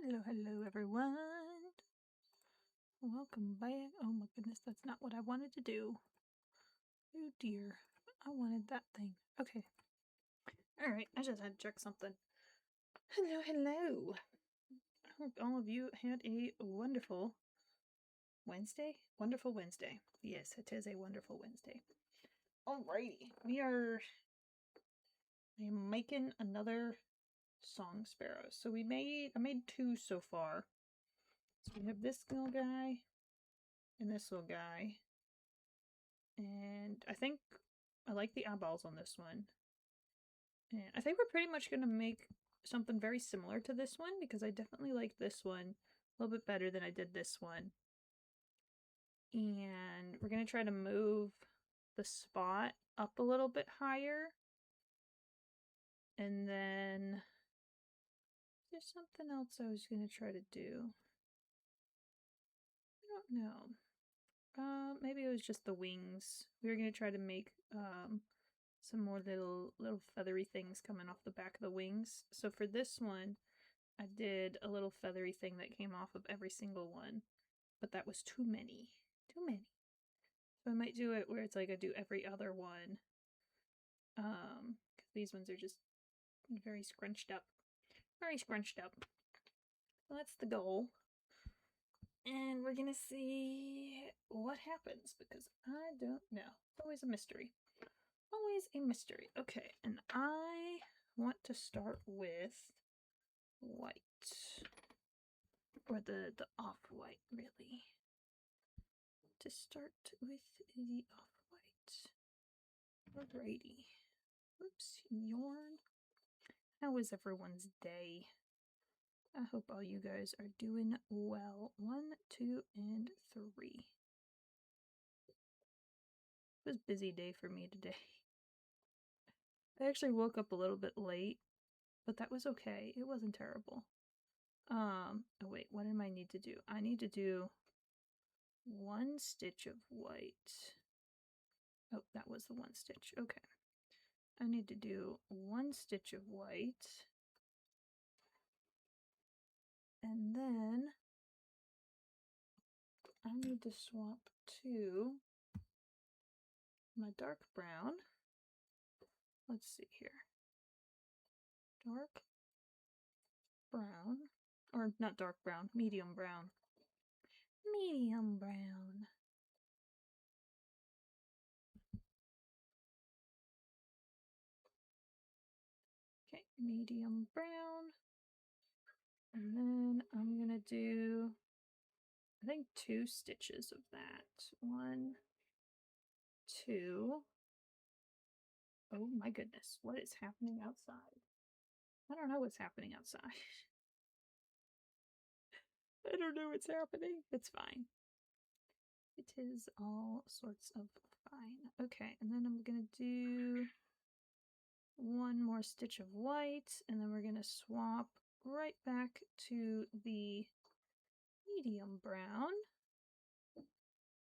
Hello everyone. Welcome back. Oh my goodness, that's not what I wanted to do. Oh dear, I wanted that thing. Okay. Alright, I just had to check something. Hello. I hope all of you had a wonderful Wednesday? Wonderful Wednesday. Yes, it is a wonderful Wednesday. Alrighty, I am making another song Sparrow. So I made two so far. So we have this little guy and this little guy. And I think I like the eyeballs on this one. And I think we're pretty much going to make something very similar to this one because I definitely like this one a little bit better than I did this one. And we're going to try to move the spot up a little bit higher. And then there's something else I was going to try to do. I don't know. Maybe it was just the wings. We were going to try to make some more little feathery things coming off the back of the wings. So for this one, I did a little feathery thing that came off of every single one, but that was too many. So I might do it where it's like I do every other one. Because these ones are just very scrunched up. So that's the goal. And we're gonna see what happens because I don't know. It's always a mystery. Okay, and I want to start with white. Or the off-white, really. To start with the off-white. Alrighty. Oops, yarn. How is everyone's day? I hope all you guys are doing well. 1, 2, and 3. It was a busy day for me today. I actually woke up a little bit late, but that was okay. It wasn't terrible. Oh wait, what do I need to do? I need to do 1 stitch of white. Oh, that was the 1 stitch. Okay. I need to do 1 stitch of white. And then I need to swap to my dark brown. Let's see here. Dark brown. Or not dark brown, medium brown. Medium brown. Okay, medium brown. And then I'm gonna do, I think 2 stitches of that. 1, 2. Oh my goodness, what is happening outside? I don't know what's happening outside. I don't know what's happening. It's fine. It is all sorts of fine. Okay, and then I'm gonna do 1 more stitch of white, and then we're gonna swap right back to the medium brown.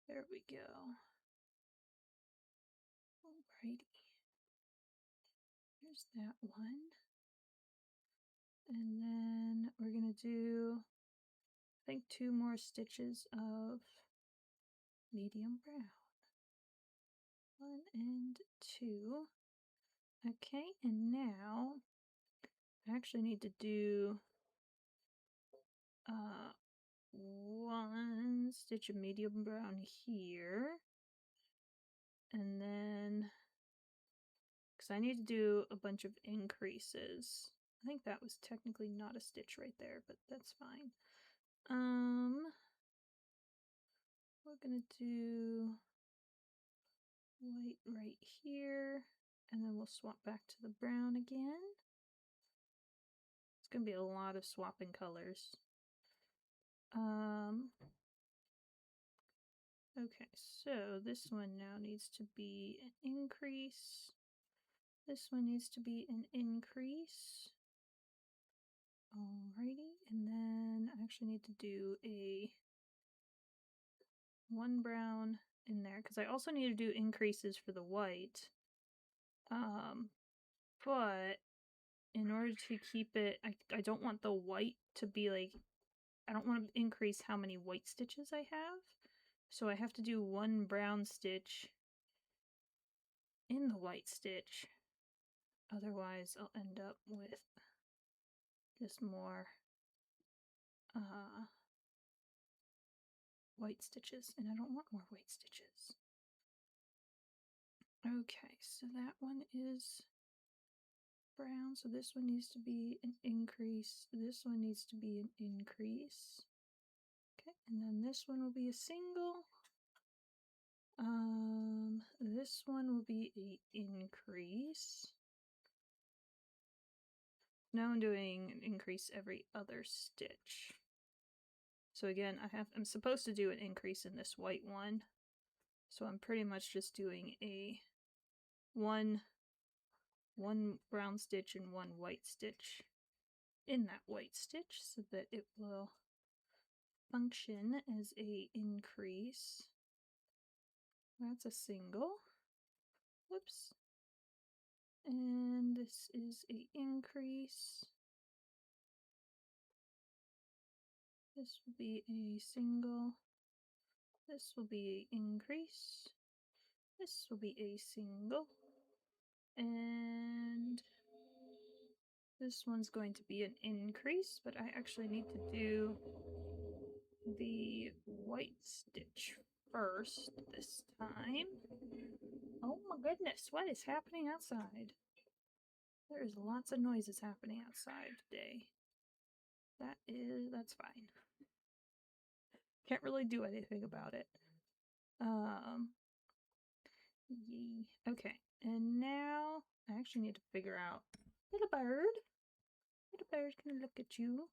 There we go. Alrighty. There's that one. And then we're gonna do, I think, 2 more stitches of medium brown. 1 and 2. Okay, and now I actually need to do 1 stitch of medium brown here. And then, because I need to do a bunch of increases. I think that was technically not a stitch right there, but that's fine. We're gonna do white right here, and then we'll swap back to the brown again. It's gonna be a lot of swapping colors. Okay, so this one now needs to be an increase. This one needs to be an increase. Alrighty, and then I actually need to do a 1 brown in there because I also need to do increases for the white. But in order to keep it, I don't want the white to be like, I don't want to increase how many white stitches I have. So I have to do one brown stitch in the white stitch. Otherwise, I'll end up with just more white stitches, and I don't want more white stitches. Okay, so that one is brown, so this one needs to be an increase. This one needs to be an increase. Okay, and then this one will be a single. This one will be an increase. Now I'm doing an increase every other stitch. So again, I'm supposed to do an increase in this white one. So I'm pretty much just doing a one brown stitch and one white stitch in that white stitch so that it will function as a increase. That's a single. Whoops. And this is a increase. This will be a single. This will be an increase. This will be a single. And this one's going to be an increase, but I actually need to do the white stitch first this time. Oh my goodness, what is happening outside? There's lots of noises happening outside today. That's fine. Can't really do anything about it. Okay, and now I actually need to figure out little bird. Little bird's gonna look at you.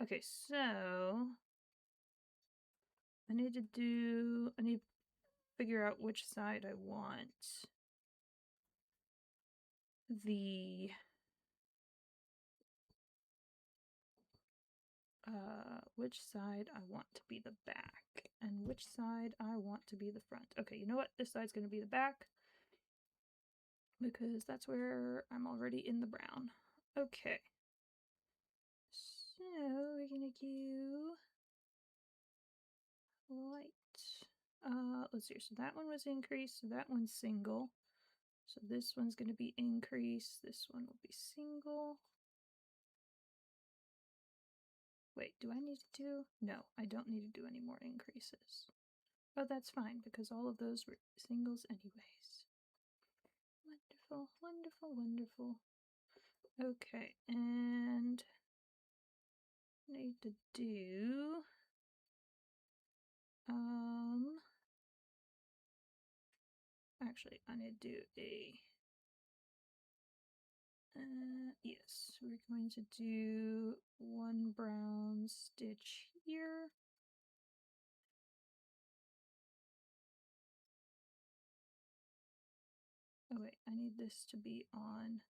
Okay, so I need to figure out which side I want which side I want to be the back and which side I want to be the front. Okay, you know what? This side's going to be the back because that's where I'm already in the brown. Okay. So we're going to do white. Let's see. So that one was increased, so that one's single. So this one's going to be increased. This one will be single. Wait, do I need to do? No, I don't need to do any more increases. Oh, that's fine, because all of those were singles anyways. Wonderful, wonderful, wonderful. Okay, and I need to do... Actually, I need to do a... yes, we're going to do one brown stitch here. Oh wait, I need this to be on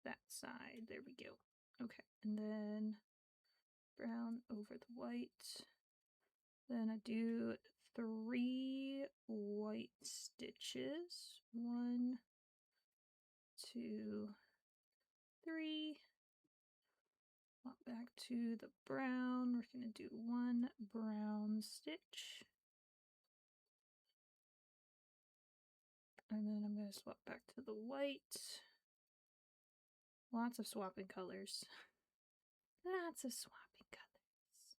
that side. There we go. Okay, and then brown over the white. Then I do 3 white stitches. 1, 2, 3. Swap back to the brown. We're going to do 1 brown stitch. And then I'm going to swap back to the white. Lots of swapping colors. Lots of swapping colors.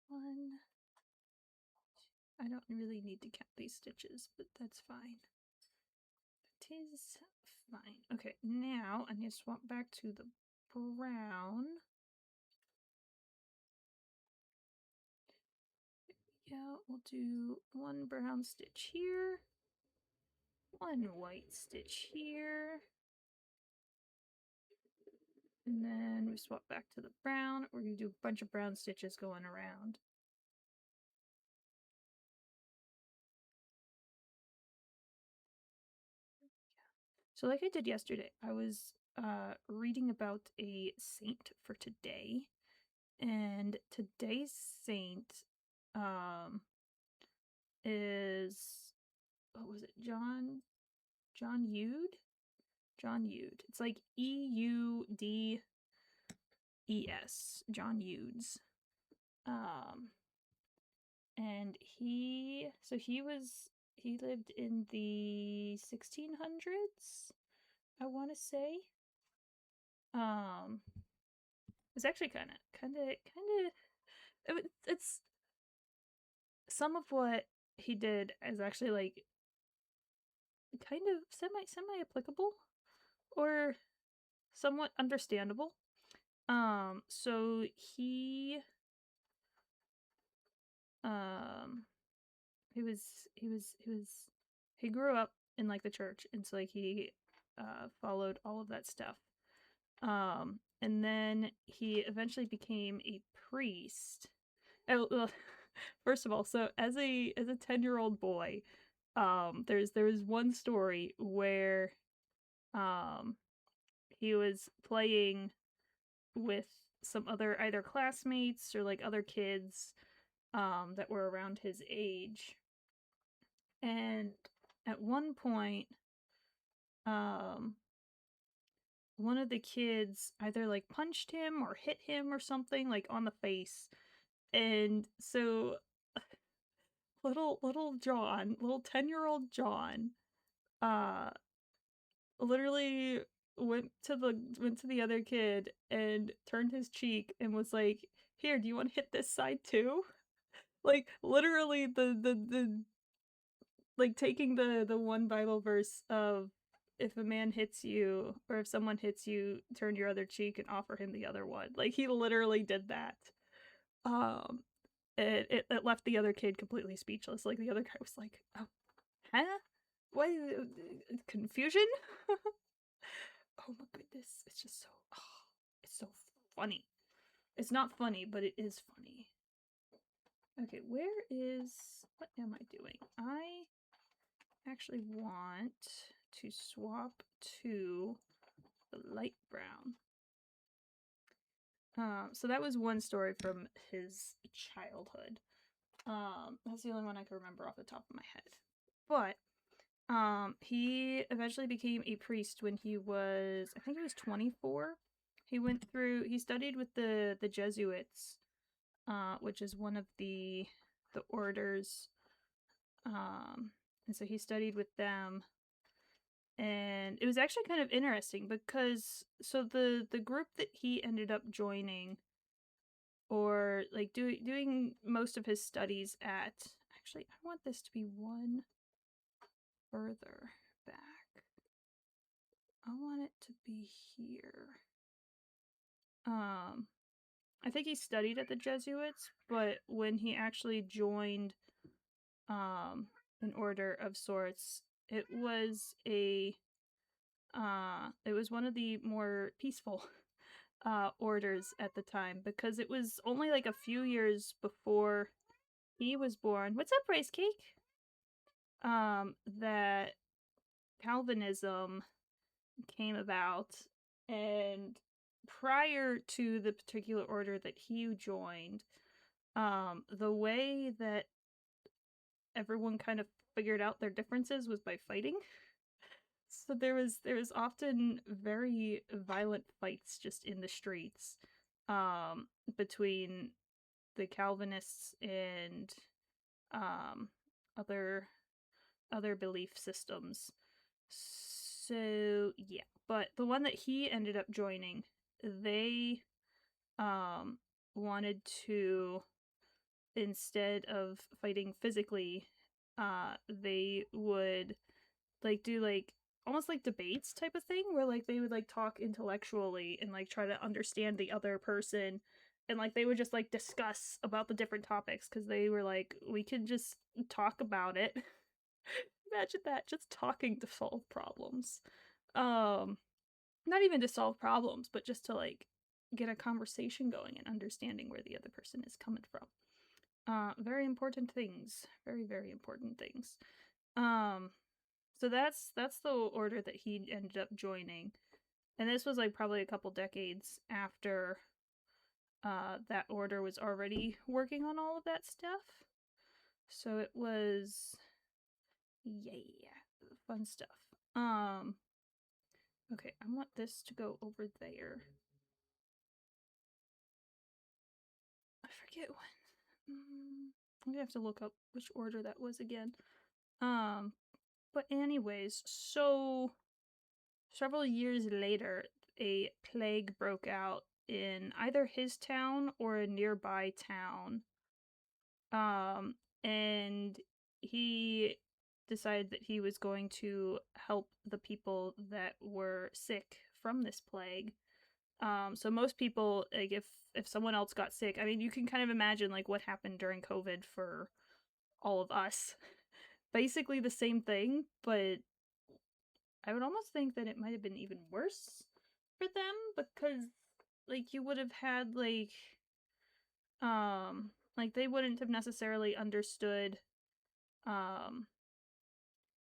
1. I don't really need to count these stitches, but that's fine. That is fine. Okay, now I need to swap back to the brown. Yeah, we'll do 1 brown stitch here, 1 white stitch here, and then we swap back to the brown. We're going to do a bunch of brown stitches going around. So like I did yesterday, I was reading about a saint for today, and today's saint is, what was it, John Eude? John Eudes. It's like Eudes. John Eudes. And he lived in the 1600s, I want to say. It's actually kind of it's some of what he did is actually like kind of semi applicable or somewhat understandable. So he he was he grew up in like the church, and so like he followed all of that stuff. And then he eventually became a priest. Oh, well, first of all, so as a 10-year-old boy, there was one story where he was playing with some other either classmates or like other kids that were around his age. And at one point, one of the kids either like punched him or hit him or something like on the face. And so little John, little 10-year-old John, literally went to the other kid and turned his cheek and was like, "Here, do you want to hit this side too?" Like literally the like taking the one Bible verse of if a man hits you or if someone hits you, turn your other cheek and offer him the other one. Like he literally did that. It left the other kid completely speechless. Like the other guy was like, "Oh, huh? What? Confusion?" Oh my goodness, it's just so, it's so funny. It's not funny, but it is funny. Okay, what am I doing? I actually want to swap to the light brown. So that was one story from his childhood. That's the only one I can remember off the top of my head. But he eventually became a priest when he was, I think he was 24. He studied with the Jesuits, which is one of the orders. And so he studied with them. And it was actually kind of interesting because so the group that he ended up joining or like doing most of his studies at, actually I want this to be one further back. I want it to be here. I think he studied at the Jesuits, but when he actually joined an order of sorts, it was one of the more peaceful orders at the time because it was only like a few years before he was born. What's up, Rice Cake? That Calvinism came about, and prior to the particular order that he joined, the way that everyone kind of figured out their differences was by fighting. So there was often very violent fights just in the streets between the Calvinists and other belief systems. So yeah, but the one that he ended up joining, they wanted to, instead of fighting physically, they would like do like almost like debates type of thing where like they would like talk intellectually and like try to understand the other person, and like they would just like discuss about the different topics because they were like, we can just talk about it. Imagine that, just talking to solve problems. Not even to solve problems, but just to like get a conversation going and understanding where the other person is coming from. Very important things. Very, very important things. So that's the order that he ended up joining. And this was like probably a couple decades after that order was already working on all of that stuff. So it was, yeah, fun stuff. Okay, I want this to go over there. I forget when. I'm gonna have to look up which order that was again. But anyways, so several years later, a plague broke out in either his town or a nearby town. And he decided that he was going to help the people that were sick from this plague. So most people, like, if someone else got sick, I mean, you can kind of imagine like what happened during COVID for all of us. Basically the same thing, but I would almost think that it might have been even worse for them because like you would have had like they wouldn't have necessarily understood um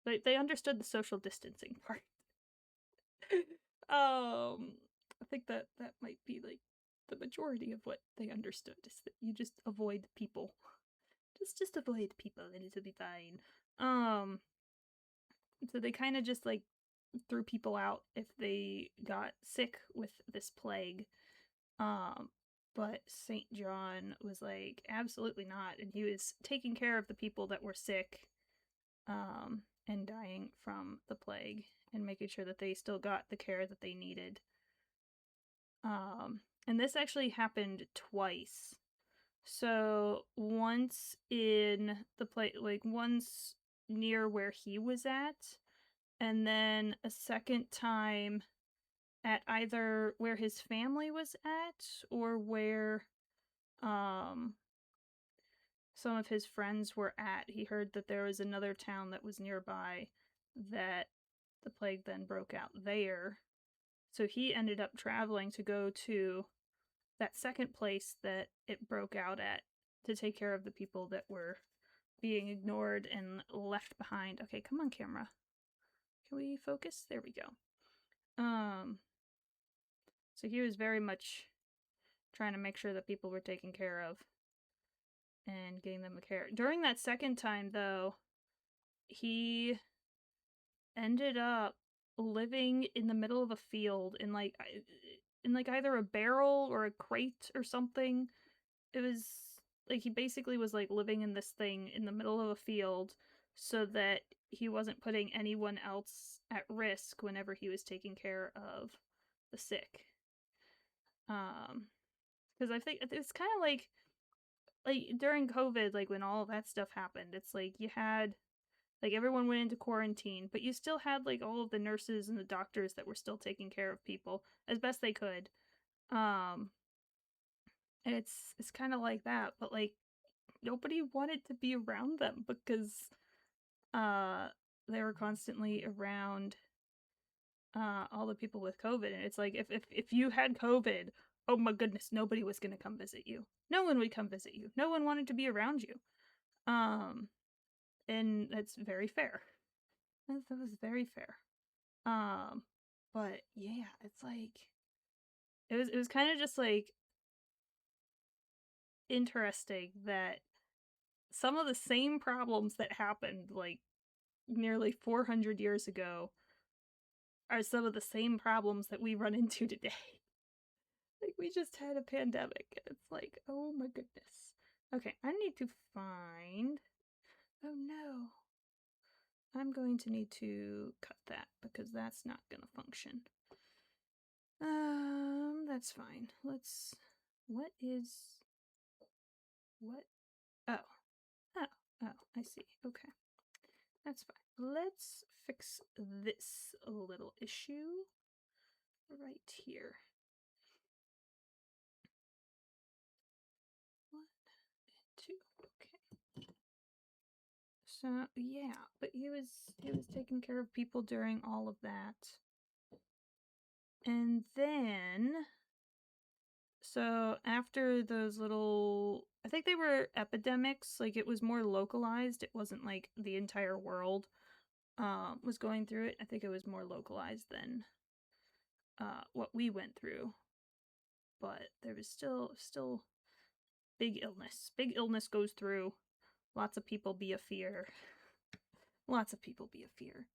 like they understood the social distancing part. I think that that might be like the majority of what they understood is that you just avoid people. Just avoid people and it'll be fine. So they kind of just like threw people out if they got sick with this plague. Um, but St. John was like, absolutely not. And he was taking care of the people that were sick and dying from the plague and making sure that they still got the care that they needed. And this actually happened twice. So once in the once near where he was at, and then a second time at either where his family was at or where um some of his friends were at. He heard that there was another town that was nearby that the plague then broke out there. So he ended up traveling to go to that second place that it broke out at to take care of the people that were being ignored and left behind. Okay, come on, camera. Can we focus? There we go. So he was very much trying to make sure that people were taken care of and getting them a care. During that second time, though, he ended up living in the middle of a field in like either a barrel or a crate or something. It was like he basically was like living in this thing in the middle of a field so that he wasn't putting anyone else at risk whenever he was taking care of the sick. Because I think it's kind of like during COVID, like when all of that stuff happened, it's like you had like everyone went into quarantine, but you still had like all of the nurses and the doctors that were still taking care of people as best they could. Um and it's kind of like that, but like nobody wanted to be around them because uh they were constantly around all the people with COVID, and it's like if you had COVID, oh my goodness, nobody was going to come visit you. No one would come visit you. No one wanted to be around you. Um and that's very fair. That was very fair. But yeah, it's like it was kind of just like interesting that some of the same problems that happened like nearly 400 years ago are some of the same problems that we run into today. Like we just had a pandemic and it's like, oh my goodness. Okay, I need to find. Oh no. I'm going to need to cut that because that's not going to function. That's fine. Let's. What is. What? Oh. Oh. Oh, I see. Okay. That's fine. Let's fix this little issue right here. 1 and 2. Okay. So yeah, but he was taking care of people during all of that. And then so after those little, I think they were epidemics, like it was more localized. It wasn't like the entire world was going through it. I think it was more localized than what we went through. But there was still big illness. Big illness goes through. Lots of people be a fear. Lots of people be a fear.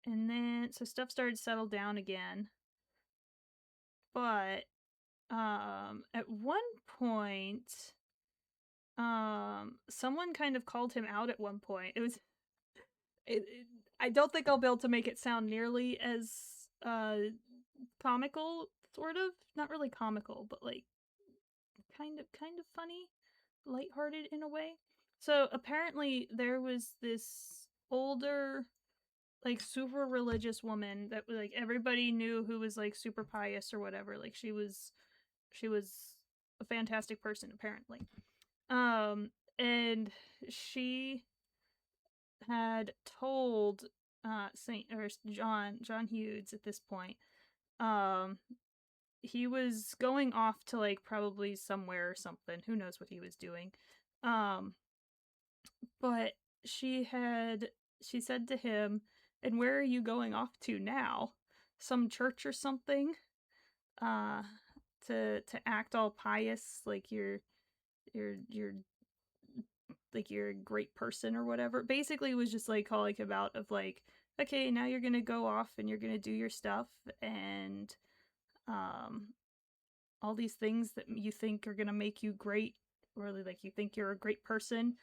And then, so stuff started to settle down again. But, at one point, someone kind of called him out at one point. I don't think I'll be able to make it sound nearly as, comical, sort of. Not really comical, but, like, kind of funny, lighthearted in a way. So apparently there was this older, like, super religious woman that, like, everybody knew who was, like, super pious or whatever. Like, she was a fantastic person, apparently. And she had told Saint or John Hughes at this point. He was going off to, like, probably somewhere or something. Who knows what he was doing. But she said to him, "And where are you going off to now? Some church or something? Uh, to act all pious, like you're like you're a great person or whatever." Basically, it was just like calling him out of like, okay, now you're gonna go off and you're gonna do your stuff and all these things that you think are gonna make you great, or like you think you're a great person.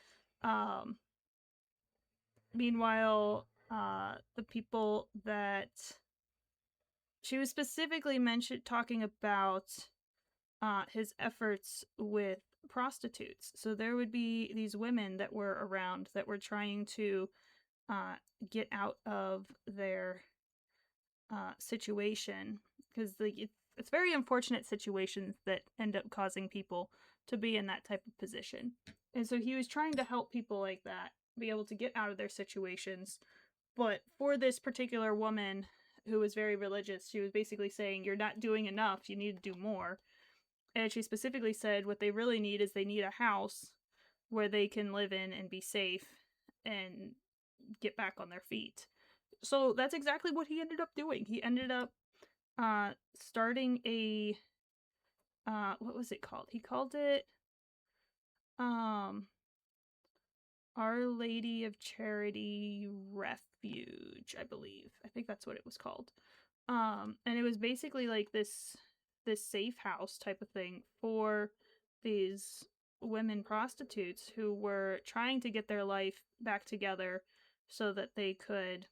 Meanwhile, the people that she was specifically talking about his efforts with prostitutes. So there would be these women that were around that were trying to get out of their situation, because it's very unfortunate situations that end up causing people to be in that type of position. And so he was trying to help people like that be able to get out of their situations. But for this particular woman who was very religious, she was basically saying, you're not doing enough, you need to do more. And she specifically said what they really need is they need a house where they can live in and be safe and get back on their feet. So that's exactly what he ended up doing. He ended up starting a what was it called? He called it Our Lady of Charity Refuge, I believe. I think that's what it was called. And it was basically like this safe house type of thing for these women prostitutes who were trying to get their life back together so that they could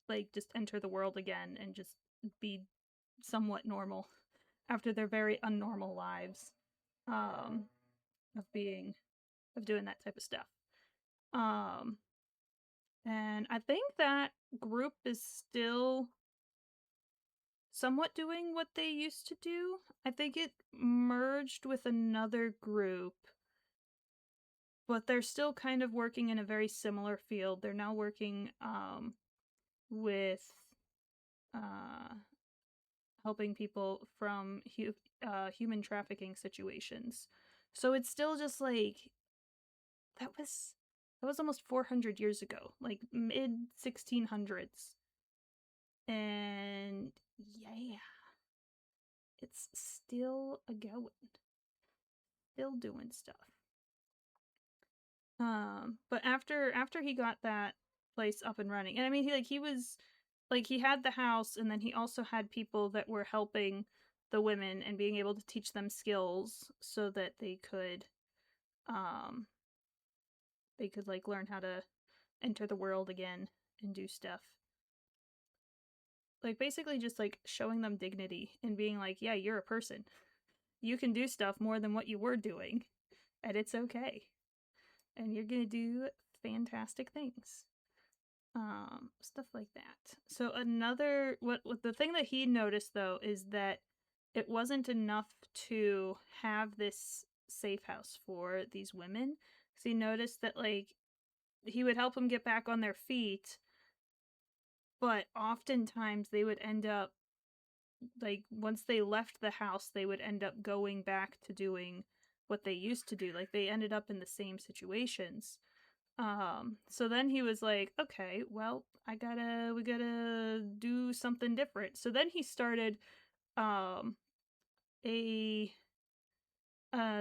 like just enter the world again and just be somewhat normal after their very unnormal lives of doing that type of stuff. And I think that group is still somewhat doing what they used to do. I think it merged with another group, but they're still kind of working in a very similar field. They're now working with helping people from human trafficking situations. So it's still just like that was almost 400 years ago, like mid 1600s. And yeah, it's still a going, still doing stuff. But after he got that place up and running, and I mean he had the house, and then he also had people that were helping the women and being able to teach them skills so that they could like learn how to enter the world again and do stuff. Like basically just like showing them dignity and being like, yeah, you're a person. You can do stuff more than what you were doing, and it's okay. And you're gonna do fantastic things. Stuff like that. So another what the thing that he noticed though is that it wasn't enough to have this safe house for these women. So he noticed that like he would help them get back on their feet, but oftentimes they would end up like once they left the house, they would end up going back to doing what they used to do. Like they ended up in the same situations. So then he was like, okay, well, we gotta do something different. So then he started a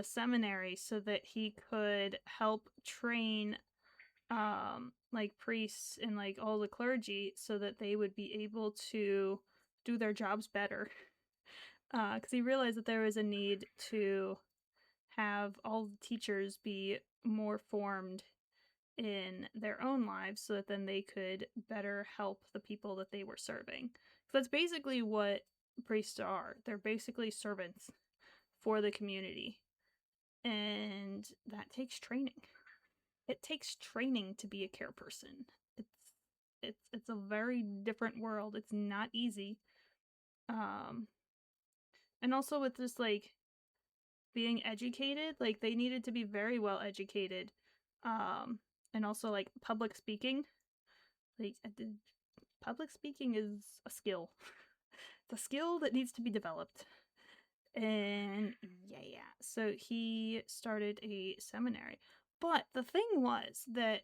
seminary so that he could help train like priests and like all the clergy so that they would be able to do their jobs better. Because he realized that there was a need to have all the teachers be more formed in their own lives so that then they could better help the people that they were serving. So that's basically what priests are. They're basically servants for the community. And that takes training. It takes training to be a care person. It's a very different world. It's not easy. And also with just like being educated, like they needed to be very well educated. And also like public speaking. Like public speaking is a skill. It's a skill that needs to be developed. And yeah. So he started a seminary. But the thing was that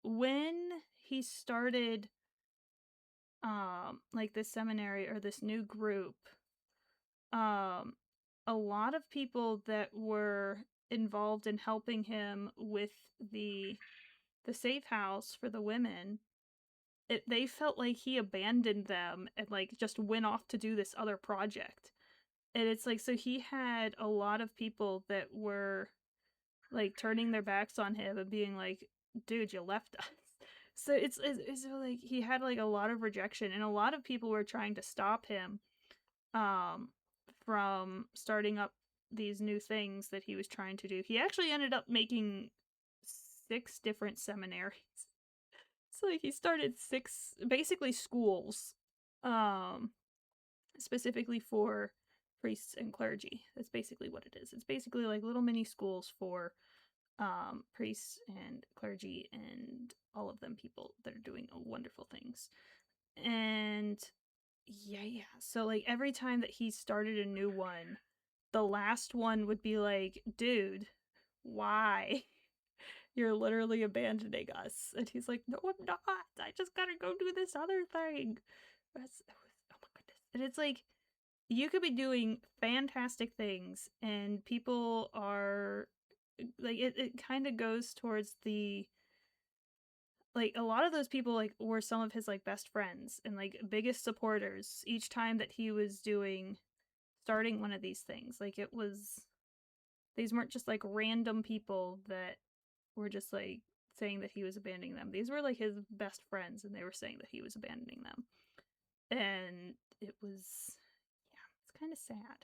when he started like this seminary or this new group, a lot of people that were involved in helping him with the safe house for the women, they felt like he abandoned them and like just went off to do this other project. And it's like, so he had a lot of people that were like turning their backs on him and being like, dude, you left us. So it's like he had like a lot of rejection, and a lot of people were trying to stop him from starting up these new things that he was trying to do. He actually ended up making 6 different seminaries. So like he started 6 basically schools specifically for priests and clergy. That's basically what it is. It's basically like little mini schools for priests and clergy and all of them people that are doing wonderful things. And yeah. So like every time that he started a new one, the last one would be like, dude, why? You're literally abandoning us. And he's like, no, I'm not. I just gotta go do this other thing. Oh my goodness. And it's like, you could be doing fantastic things and people are like, it kind of goes towards the, like, a lot of those people like were some of his like best friends and like biggest supporters each time that he was starting one of these things. Like, it was, these weren't just like random people that were just like saying that he was abandoning them. These were like his best friends and they were saying that he was abandoning them. And it was, yeah, it's kind of sad.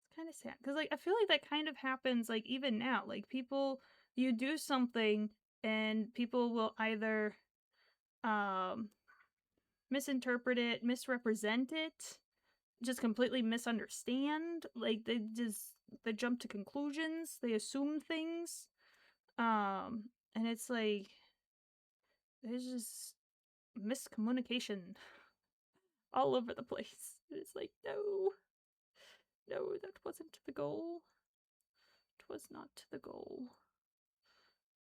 It's kind of sad because like I feel like that kind of happens like even now. Like, people, you do something and people will either misinterpret it, misrepresent it, just completely misunderstand. Like, they jump to conclusions, they assume things. And it's like there's just miscommunication all over the place. It's like, no, that wasn't the goal. It was not the goal.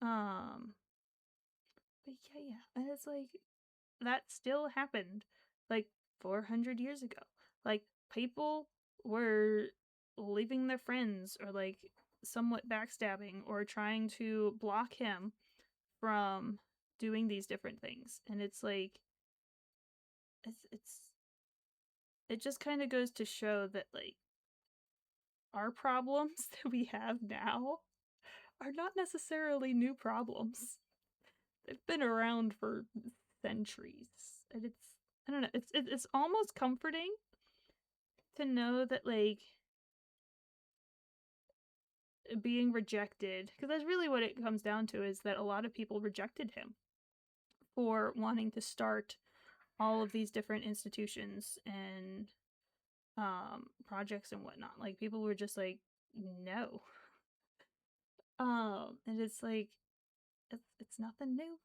But yeah, and it's like that still happened like 400 years ago. Like, people were leaving their friends or like somewhat backstabbing or trying to block him from doing these different things. And it's like it just kind of goes to show that like our problems that we have now are not necessarily new problems. They've been around for centuries. And it's, I don't know, it's almost comforting to know that like being rejected, because that's really what it comes down to, is that a lot of people rejected him for wanting to start all of these different institutions and projects and whatnot. Like, people were just like, no. And it's like it's nothing new.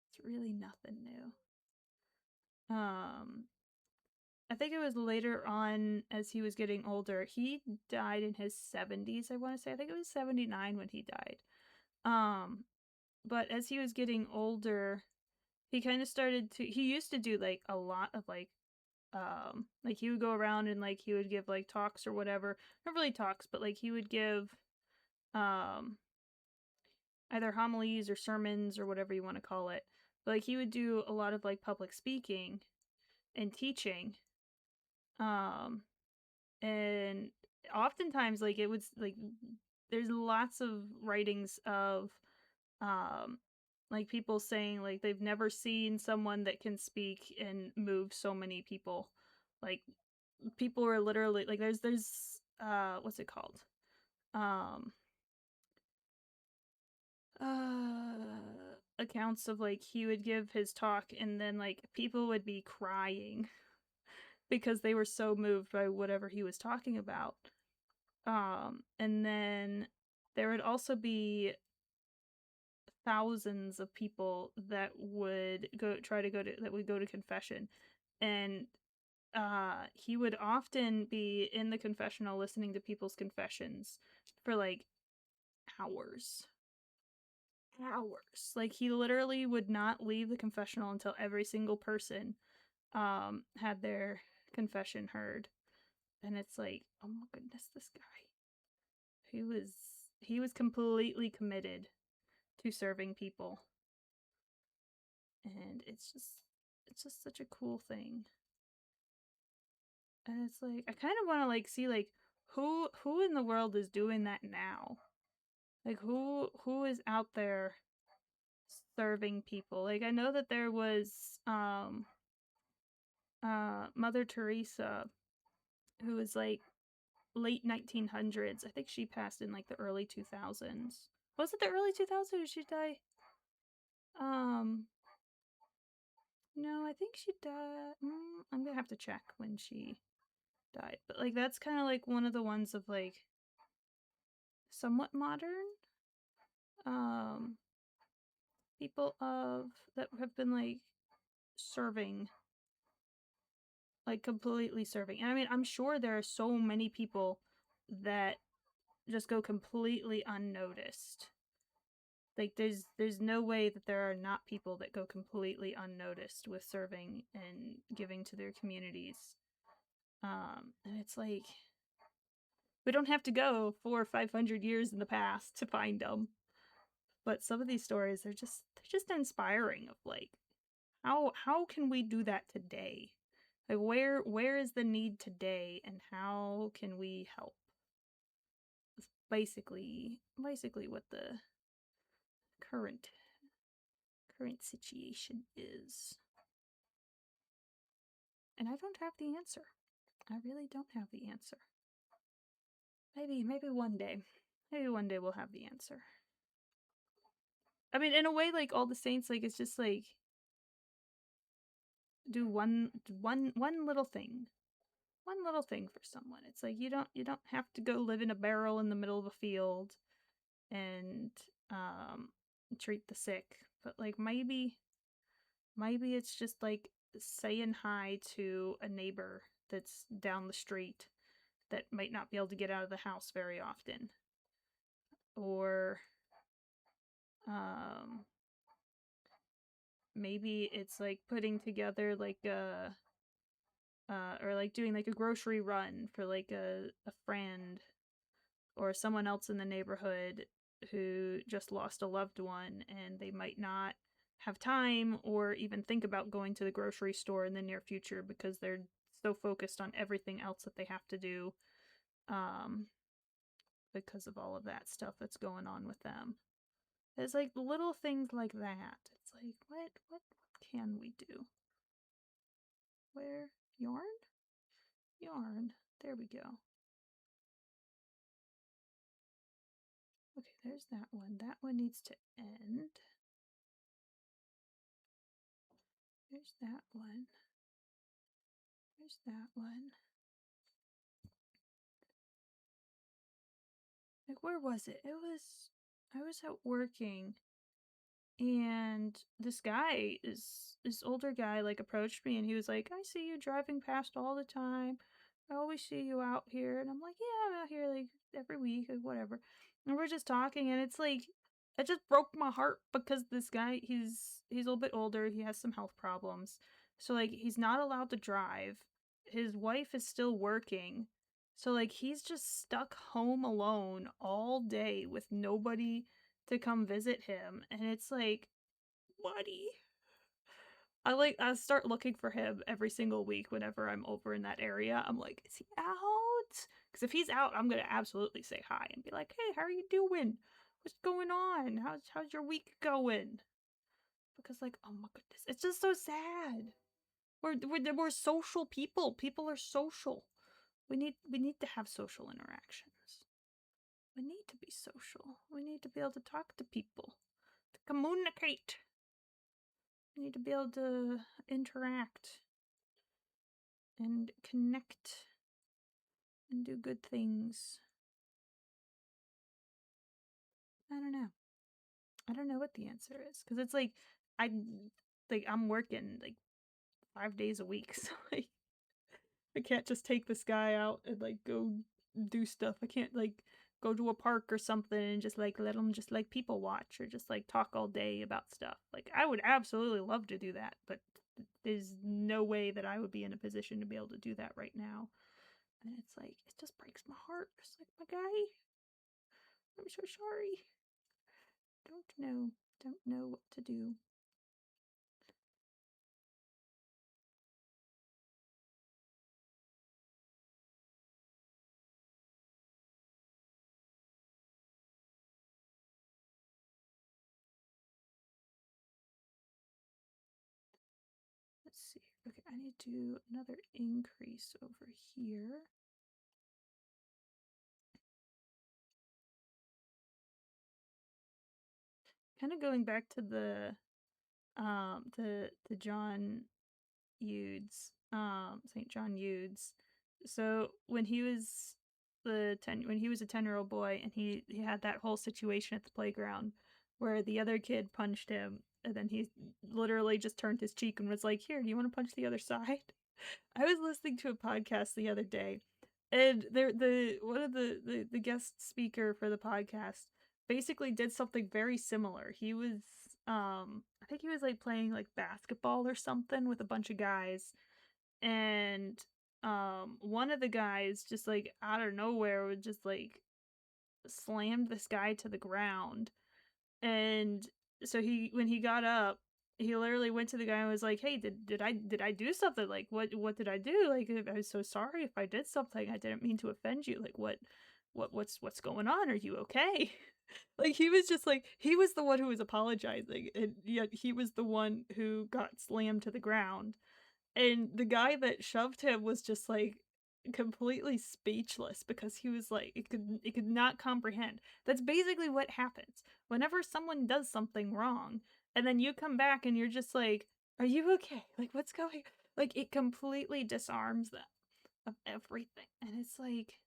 It's really nothing new. I think it was later on as he was getting older. He died in his 70s, I want to say. I think it was 79 when he died. But as he was getting older, he kind of started to, he used to do like a lot of like he would go around and like he would give like talks or whatever. Not really talks, but like he would give either homilies or sermons or whatever you want to call it. But like he would do a lot of like public speaking and teaching. And oftentimes like it would like there's lots of writings of like people saying like they've never seen someone that can speak and move so many people. Like people were literally like there's what's it called? Um accounts of like he would give his talk and then like people would be crying because they were so moved by whatever he was talking about. And then there would also be thousands of people that would go to confession, and he would often be in the confessional listening to people's confessions for like hours. Like he literally would not leave the confessional until every single person had their confession heard. And it's like, oh my goodness, this guy. He was completely committed to serving people. And it's just such a cool thing. And it's like I kind of want to like see like who in the world is doing that now? Like who is out there serving people? Like I know that there was Mother Teresa, who was like late 1900s. I think she passed in like the early 2000s. Was it the early 2000s? Did she die? No, I think she died. I'm gonna have to check when she died. But like that's kind of like one of the ones of like somewhat modern people of that have been like serving, like completely serving. And I mean, I'm sure there are so many people that just go completely unnoticed. Like there's no way that there are not people that go completely unnoticed with serving and giving to their communities. And it's like we don't have to go 400 or 500 years in the past to find them. But some of these stories they're just inspiring of like how can we do that today? Like where is the need today and how can we help? It's basically what the current situation is. And I don't have the answer. I really don't have the answer. Maybe one day. Maybe one day we'll have the answer. I mean, in a way, like all the saints, like it's just like do one little thing. One little thing for someone. It's like you don't have to go live in a barrel in the middle of a field and treat the sick. But like maybe it's just like saying hi to a neighbor that's down the street that might not be able to get out of the house very often. Or maybe it's like putting together like a or like doing like a grocery run for like a friend or someone else in the neighborhood who just lost a loved one and they might not have time or even think about going to the grocery store in the near future because they're so focused on everything else that they have to do because of all of that stuff that's going on with them. It's like little things like that. It's like, what can we do? Where? Yarn? Yarn. There we go. Okay, there's that one. That one needs to end. There's that one. There's that one. Like, where was it? I was out working, and this older guy, like, approached me, and he was like, I see you driving past all the time. I always see you out here. And I'm like, yeah, I'm out here, like, every week, like, whatever. And we're just talking, and it's like, it just broke my heart because this guy, he's a little bit older. He has some health problems. So, like, he's not allowed to drive. His wife is still working. So, like, he's just stuck home alone all day with nobody to come visit him, and it's like, buddy. I start looking for him every single week whenever I'm over in that area. I'm like, is he out? Because if he's out, I'm gonna absolutely say hi and be like, hey, how are you doing? What's going on? How's your week going? Because like, oh my goodness, it's just so sad. We're social people. People are social. We need to have social interactions. We need to be social. We need to be able to talk to people, to communicate. We need to be able to interact and connect and do good things. I don't know. I don't know what the answer is, because it's like I'm working like 5 days a week, so like I can't just take this guy out and like go do stuff. I can't like go to a park or something and just like let him just like people watch or just like talk all day about stuff. Like I would absolutely love to do that, but there's no way that I would be in a position to be able to do that right now. And it's like, it just breaks my heart. It's like, my guy, I'm so sorry. Don't know what to do. Let's see. Okay, I need to do another increase over here. Kind of going back to the John Eudes, St. John Eudes. So when he was a 10-year-old boy, and he had that whole situation at the playground where the other kid punched him, and then he literally just turned his cheek and was like, "Here, do you want to punch the other side?" I was listening to a podcast the other day, and one of the guest speaker for the podcast basically did something very similar. He was I think he was like playing like basketball or something with a bunch of guys, and one of the guys just like out of nowhere would just like slammed this guy to the ground. And so when he got up, he literally went to the guy and was like, "Hey, did I do something? Like what did I do? Like I was so sorry if I did something. I didn't mean to offend you. Like what's going on? Are you okay?" Like he was just like, he was the one who was apologizing, and yet he was the one who got slammed to the ground. And the guy that shoved him was just like completely speechless, because he was like, it could not comprehend. That's basically what happens whenever someone does something wrong, and then you come back and you're just like, are you okay? Like what's going, like it completely disarms them of everything. And it's like,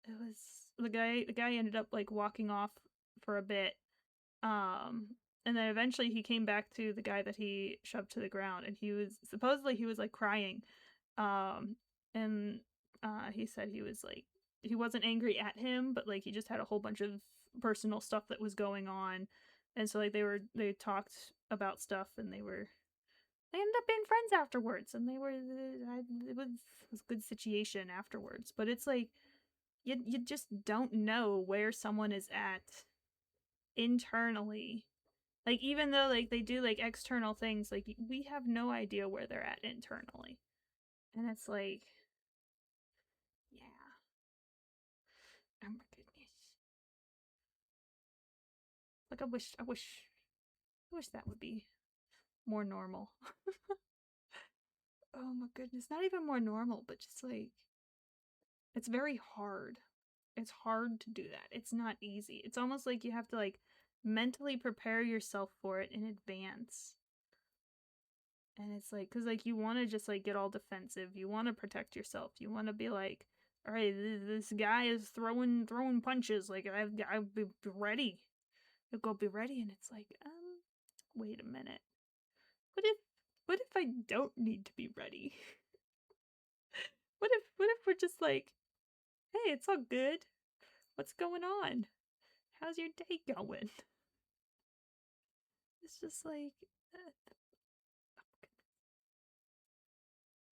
it was the guy ended up like walking off for a bit, um and then eventually he came back to the guy that he shoved to the ground, and he was like crying, um and he said he was like, he wasn't angry at him, but like he just had a whole bunch of personal stuff that was going on. And so like they talked about stuff, and they ended up being friends afterwards, and it was a good situation afterwards. But it's like, you just don't know where someone is at internally. Like even though like they do like external things, like we have no idea where they're at internally. And it's like, yeah. Oh my goodness. Like I wish that would be more normal. Oh my goodness. Not even more normal, but just like, it's very hard. It's hard to do that. It's not easy. It's almost like you have to like mentally prepare yourself for it in advance. And it's like, because like you want to just like get all defensive, you want to protect yourself, you want to be like, all right, this guy is throwing punches, like I'll be ready, you'll go be ready. And it's like, wait a minute, what if I don't need to be ready? What if we're just like, hey, it's all good, what's going on, how's your day going? It's just like, uh,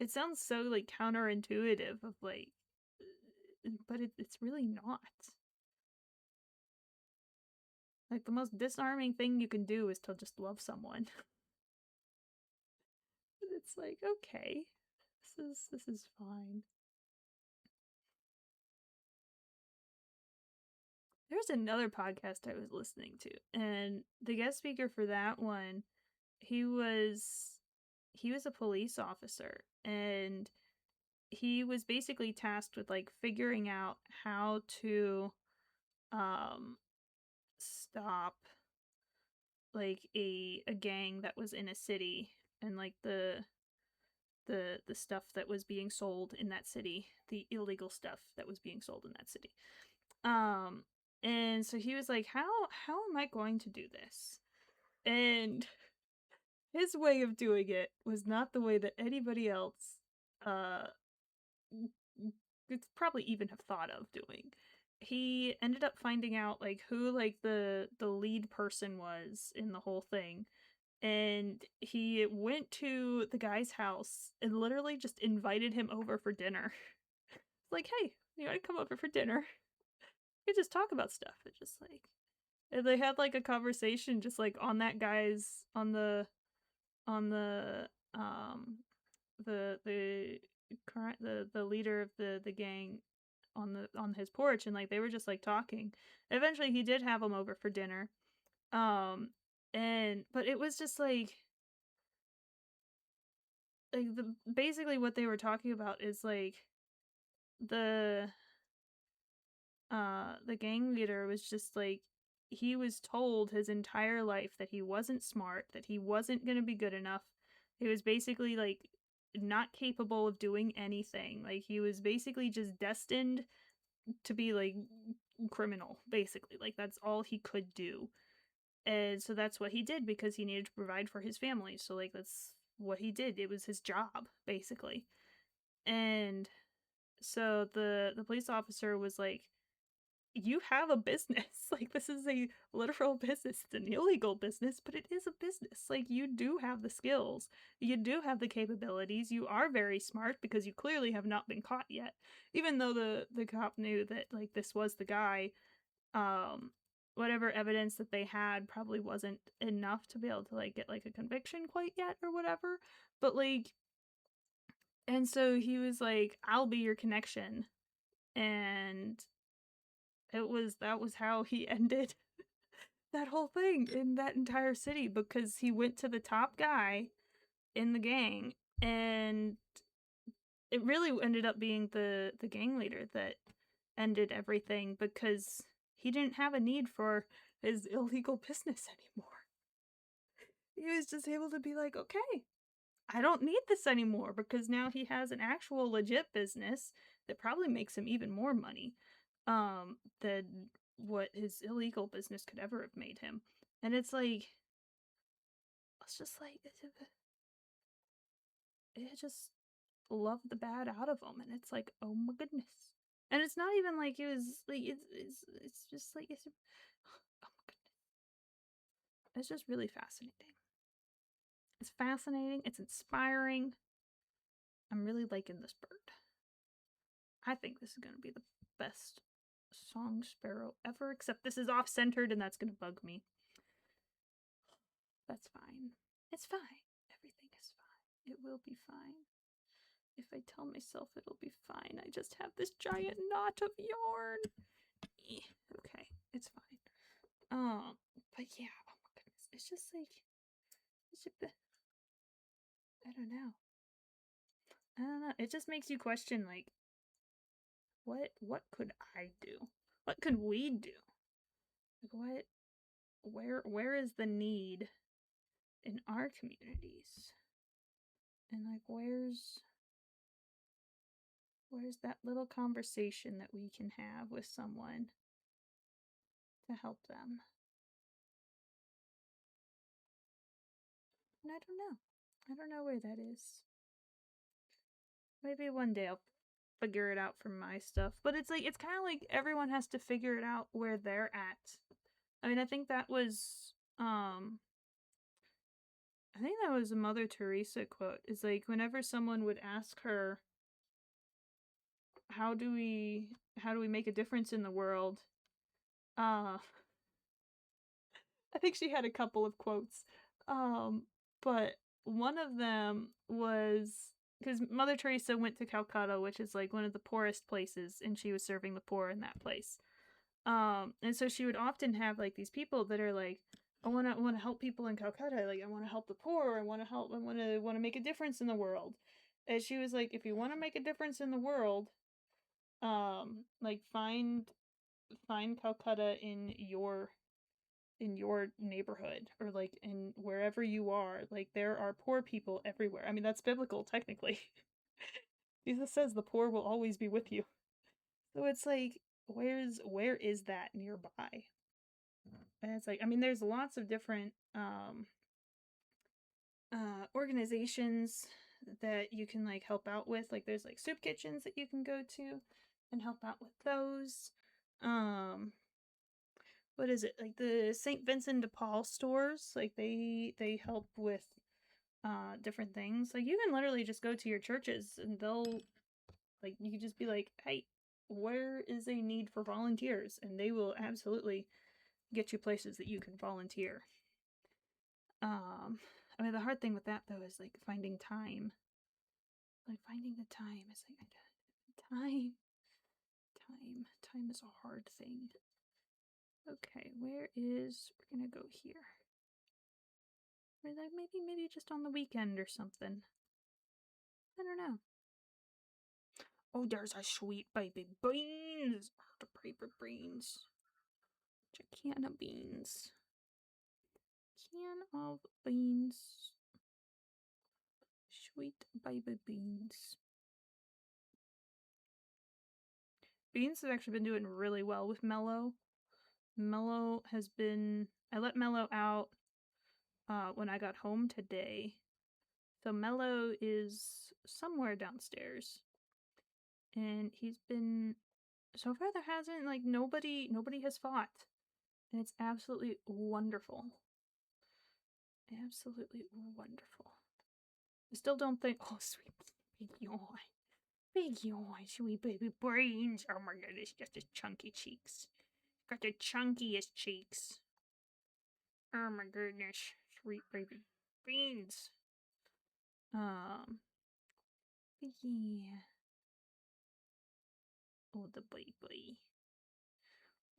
it sounds so like counterintuitive of like, but it's really not. Like, the most disarming thing you can do is to just love someone. And it's like, okay, this is fine. There's another podcast I was listening to, and the guest speaker for that one, he was a police officer, and he was basically tasked with like figuring out how to um stop like a gang that was in a city, and like the stuff that was being sold in that city, the illegal stuff that was being sold in that city. Um and so he was like, how am I going to do this? And his way of doing it was not the way that anybody else uh could probably even have thought of doing. He ended up finding out like who like the lead person was in the whole thing, and he went to the guy's house and literally just invited him over for dinner. Like, hey, you want to come over for dinner? We could just talk about stuff. It's just like, and they had like a conversation just like on that guy's on the current the leader of the gang on his porch, and like they were just like talking. Eventually he did have him over for dinner. And but it was just like the basically what they were talking about is like the the gang leader was just like, he was told his entire life that he wasn't smart, that he wasn't going to be good enough. He was basically like not capable of doing anything. Like he was basically just destined to be like criminal, basically. Like that's all he could do. And so that's what he did because he needed to provide for his family. So like that's what he did. It was his job, basically. And so the police officer was like, you have a business. Like this is a literal business. It's an illegal business, but it is a business. Like you do have the skills. You do have the capabilities. You are very smart because you clearly have not been caught yet. Even though the cop knew that like this was the guy, whatever evidence that they had probably wasn't enough to be able to like get like a conviction quite yet or whatever. But like, and so he was like, I'll be your connection. And that was how he ended that whole thing in that entire city, because he went to the top guy in the gang, and it really ended up being the gang leader that ended everything, because he didn't have a need for his illegal business anymore. He was just able to be like, okay, I don't need this anymore, because now he has an actual legit business that probably makes him even more money than what his illegal business could ever have made him. And it's like, it's just like, it just loved the bad out of him, and it's like, oh my goodness. And it's not even like it was like it's just like it's, oh my goodness, it's just really fascinating. It's fascinating. It's inspiring. I'm really liking this bird. I think this is gonna be the best song sparrow ever, except this is off-centered and that's gonna bug me. That's fine. It's fine. Everything is fine. It will be fine. If I tell myself it'll be fine, I just have this giant knot of yarn. Okay, it's fine. But yeah, oh my goodness, it's just like, I don't know. I don't know. It just makes you question, like, what could I do? What could we do? Like, where is the need in our communities? And like, where's that little conversation that we can have with someone to help them? And I don't know. I don't know where that is. Maybe one day I'll figure it out for my stuff. But it's like, it's kind of like everyone has to figure it out where they're at. I mean, I think that was a Mother Teresa quote. Is like, whenever someone would ask her, how do we make a difference in the world? Uh I think she had a couple of quotes. But one of them was because Mother Teresa went to Calcutta, which is like one of the poorest places, and she was serving the poor in that place. And so she would often have like these people that are like, I want to help people in Calcutta. Like, I want to help the poor. I want to help. I want to make a difference in the world. And she was like, if you want to make a difference in the world, like find Calcutta in your neighborhood or like in wherever you are. Like there are poor people everywhere. I mean, that's biblical technically. Jesus says the poor will always be with you. So it's like where is that nearby? And it's like, I mean, there's lots of different organizations that you can like help out with. Like there's like soup kitchens that you can go to and help out with those. What is it? Like the St. Vincent de Paul stores, like they help with different things. Like you can literally just go to your churches and they'll like you can just be like, "Hey, where is a need for volunteers?" And they will absolutely get you places that you can volunteer. I mean, the hard thing with that though is like finding time. Like finding the time is like time is a hard thing. Okay, we're gonna go here. Or like maybe just on the weekend or something. I don't know. Oh, there's a sweet baby beans. The paper beans. A can of beans. Can of beans. Sweet baby beans. Beans has actually been doing really well with Mellow. Mellow has been... I let Mellow out when I got home today. So Mellow is somewhere downstairs. And he's been... So far there hasn't, like, nobody has fought. And it's absolutely wonderful. Absolutely wonderful. I still don't think... Oh, sweet big yawn. Big yawn, sweet baby brains. Oh my goodness, got the chunky cheeks. Got the chunkiest cheeks. Oh my goodness, sweet baby beans. Yeah. Oh, the baby.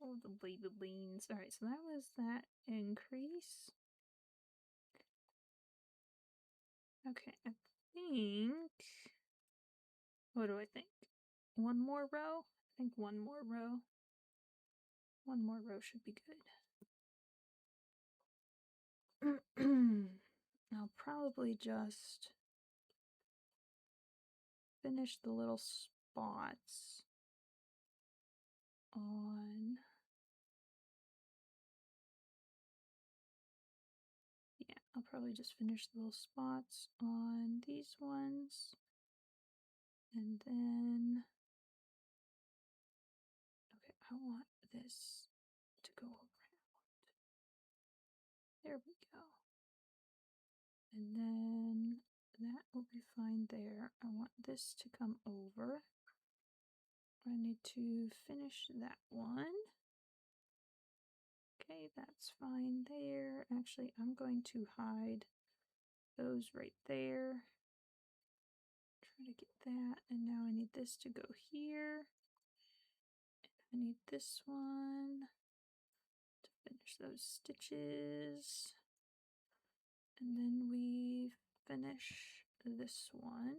Oh, the baby beans. Alright, so that was that increase. Okay, I think... What do I think? One more row? I think one more row. One more row should be good. I'll probably just finish the little spots on... Yeah, I'll probably just finish the little spots on these ones. And then... Okay, I want this to go around. There we go. And then that will be fine there. I want this to come over. I need to finish that one. Okay, that's fine there. Actually, I'm going to hide those right there. Try to get that. And now I need this to go here. I need this one to finish those stitches. And then we finish this one.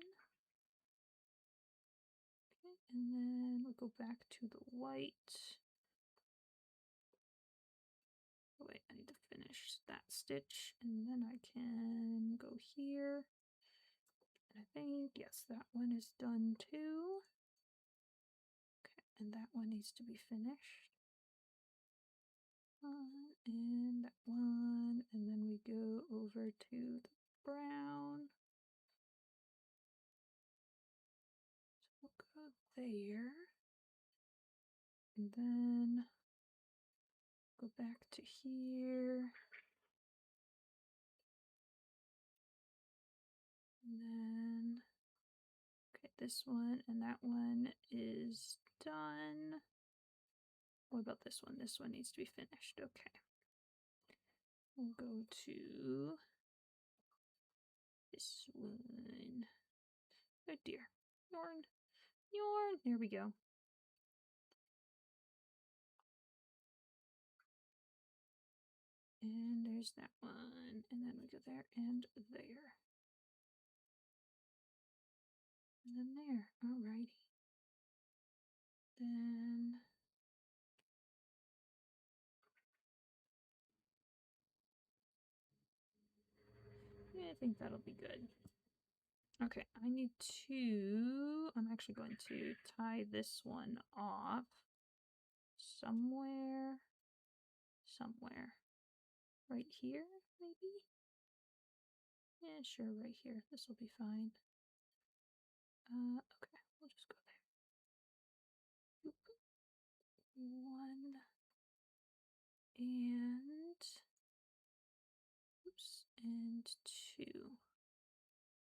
Okay, and then we'll go back to the white. Oh wait, I need to finish that stitch, and then I can go here. And I think, yes, that one is done too. Okay, and that one needs to be finished. And that one, and then we go over to the brown. So we'll go there. And then go back to here. And then, okay, this one and that one is done. What about this one? This one needs to be finished. Okay. We'll go to this one. Oh dear. Yarn. Yarn. There we go. And there's that one. And then we go there and there. And then there. Alrighty. Then yeah, I think that'll be good. Okay, I need to, I'm actually going to tie this one off somewhere. Right here, maybe? Yeah, sure, right here. This will be fine. Okay, we'll just go there. One. And, oops, and two.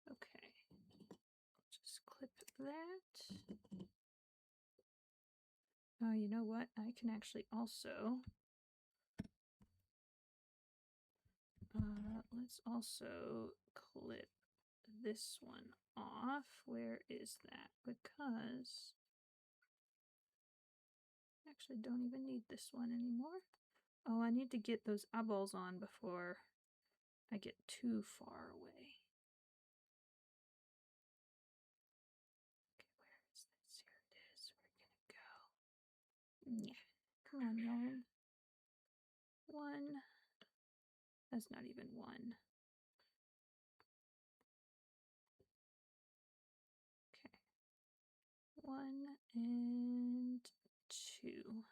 Okay, just clip that. Oh, you know what? I can actually also, let's also clip this one off. Where is that? Because I actually don't even need this one anymore. Oh, I need to get those eyeballs on before I get too far away. Okay, where is this? Here it is. We're gonna go. Yeah. Come on, yarn. One. That's not even one. Okay. One and two.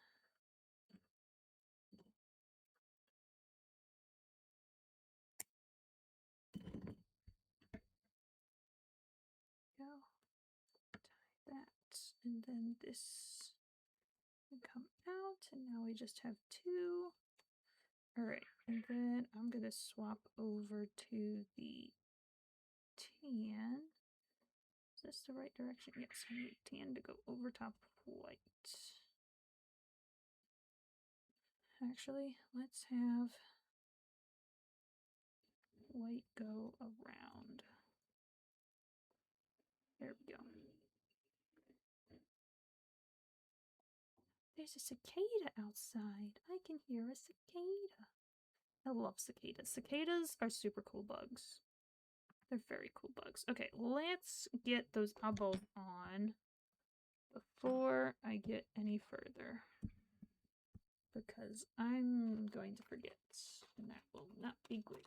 Go. Tie that. And then this can come out. And now we just have two. Alright, and then I'm going to swap over to the tan. Is this the right direction? Yes, I need tan to go over top of white. Actually, let's have white go around. There we go. There's a cicada outside. I can hear a cicada. I love cicadas. Cicadas are super cool bugs. They're very cool bugs. Okay, let's get those eyeballs on before I get any further. Because I'm going to forget, and that will not be great.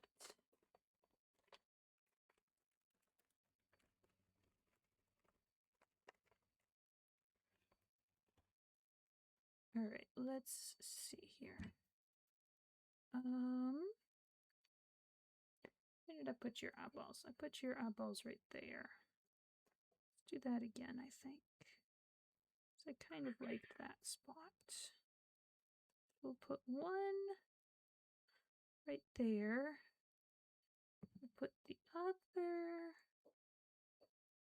Alright, let's see here. Where did I put your eyeballs? I put your eyeballs right there. Let's do that again, I think. So I kind of liked that spot. We'll put one right there. We'll put the other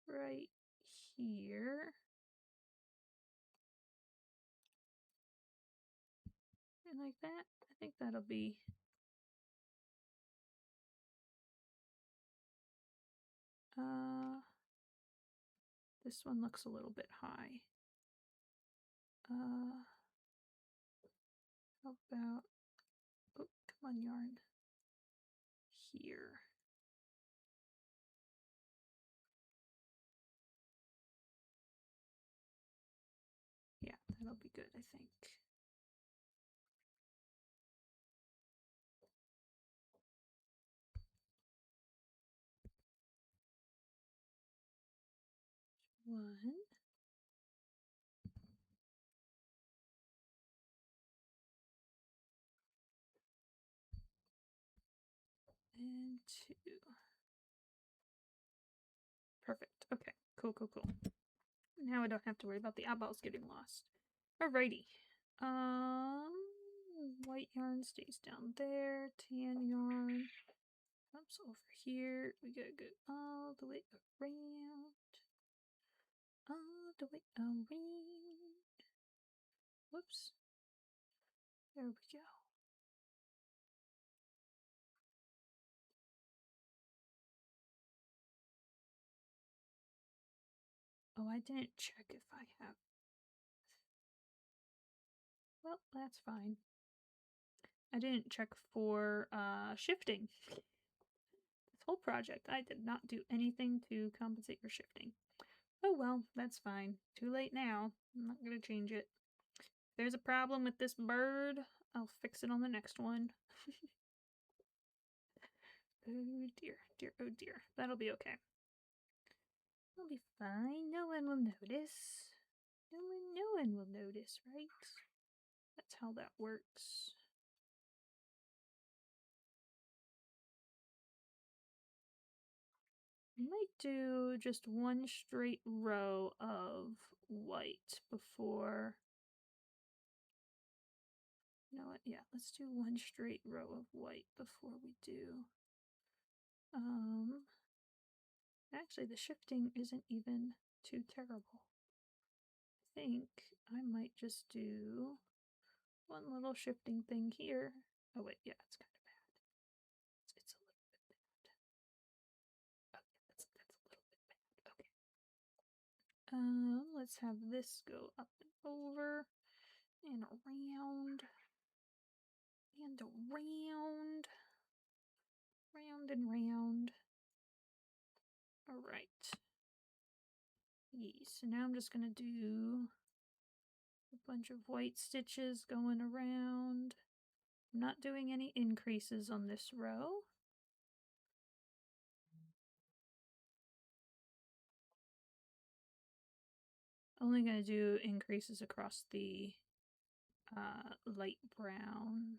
right here. And like that. I think that'll be this one looks a little bit high. How about, oh, come on, yarn. Here. Yeah, that'll be good, I think. One. And two. Perfect. Okay. Cool, cool, cool. Now I don't have to worry about the eyeballs getting lost. Alrighty. White yarn stays down there. Tan yarn comes over here. We gotta go all the way around. All the way around. Whoops. There we go. Oh, I didn't check if I have. Well, that's fine. I didn't check for shifting. This whole project, I did not do anything to compensate for shifting. Oh well, that's fine. Too late now. I'm not gonna change it. If there's a problem with this bird, I'll fix it on the next one. Oh dear, dear, oh dear. That'll be okay. It'll be fine. No one will notice. No one will notice, right? That's how that works. I might do just one straight row of white before. You know what? Yeah, let's do one straight row of white before we do. Actually, the shifting isn't even too terrible. I think I might just do one little shifting thing here. Oh wait, yeah, it's kind of bad. It's a little bit bad. Okay, that's a little bit bad. Okay. Let's have this go up and over and around and around, round and round. All right. So now I'm just gonna do a bunch of white stitches going around. I'm not doing any increases on this row. Only gonna do increases across the light brown.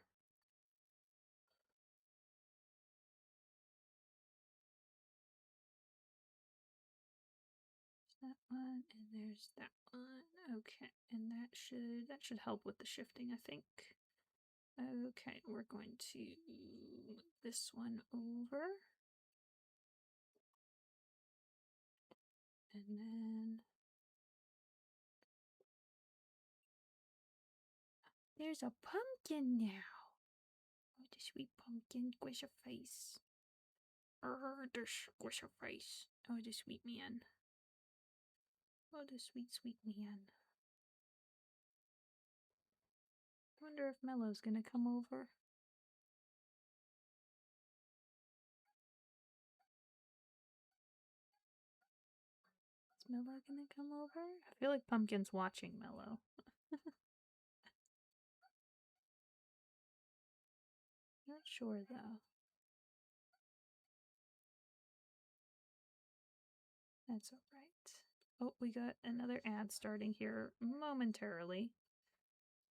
There's that one, and there's that one. Okay, and that should help with the shifting, I think. Okay, we're going to move this one over. And then there's a pumpkin now. Oh, the sweet pumpkin, squish your face. The squish your face. Oh, the sweet man. Oh, the sweet, sweet man. I wonder if Mellow's gonna come over. Is Mellow gonna come over? I feel like Pumpkin's watching Mellow. Not sure though. That's alright. Oh, we got another ad starting here momentarily.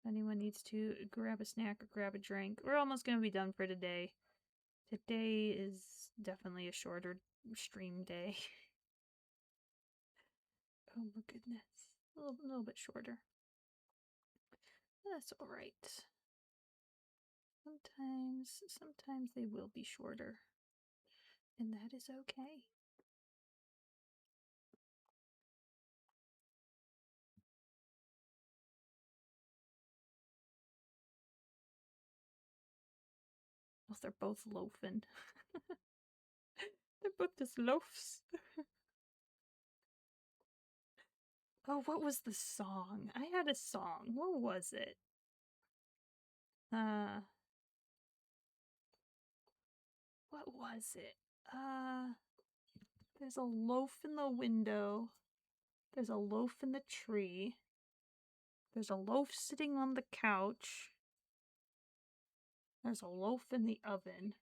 If anyone needs to grab a snack or grab a drink, we're almost gonna be done for today. Today is definitely a shorter stream day. Oh my goodness. A little bit shorter. That's alright. Sometimes they will be shorter. And that is okay. Oh, they're both loafing. They're both just loafs. Oh, what was the song? I had a song. What was it? What was it? There's a loaf in the window. There's a loaf in the tree. There's a loaf sitting on the couch. There's a loaf in the oven.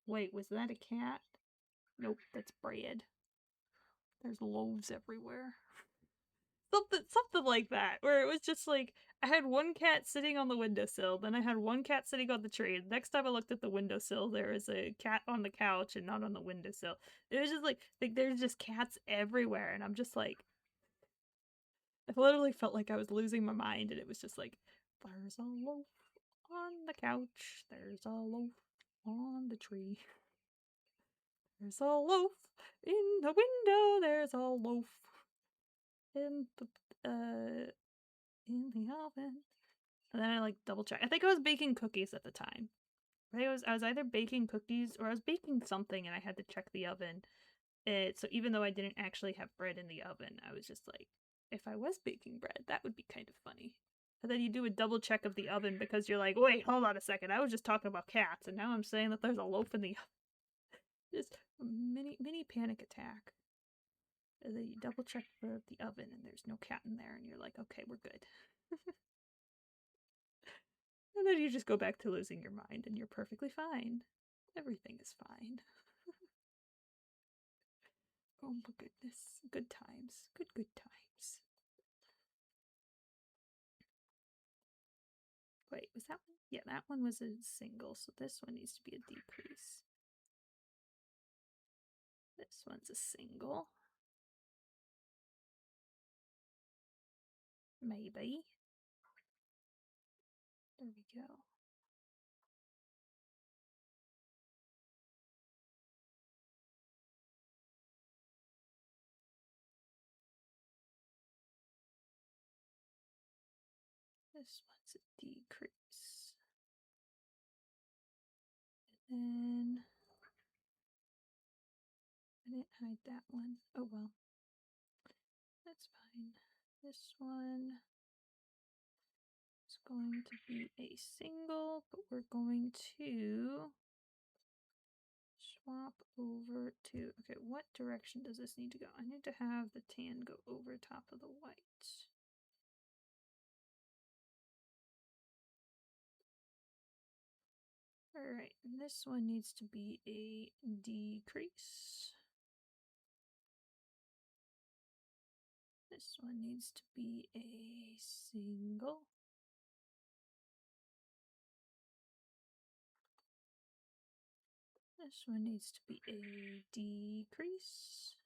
Wait, was that a cat? Nope, that's bread. There's loaves everywhere. Something like that, where it was just like I had one cat sitting on the windowsill, then I had one cat sitting on the tree. The next time I looked at the windowsill, there was a cat on the couch and not on the windowsill. It was just like there's just cats everywhere, and I'm just like, I literally felt like I was losing my mind, and it was just like, there's a loaf on the couch, there's a loaf on the tree, there's a loaf in the window, there's a loaf in the oven. And then I like double check. I think I was baking cookies at the time. I was either baking cookies or I was baking something and I had to check the oven. So even though I didn't actually have bread in the oven, I was just like, if I was baking bread, that would be kind of funny. And then you do a double check of the oven because you're like, wait, hold on a second. I was just talking about cats, and now I'm saying that there's a loaf in the oven. Just a mini panic attack. And then you double check the oven, and there's no cat in there, and you're like, okay, we're good. And then you just go back to losing your mind, and you're perfectly fine. Everything is fine. Oh my goodness. Good times. Good times. Wait, was that one? Yeah, that one was a single, so this one needs to be a decrease. This one's a single. Maybe. There we go. This one's a decrease. And then I didn't hide that one. Oh well. That's fine. This one is going to be a single, but we're going to swap over to, okay, what direction does this need to go? I need to have the tan go over top of the white. Alright, this one needs to be a decrease. This one needs to be a single. This one needs to be a decrease.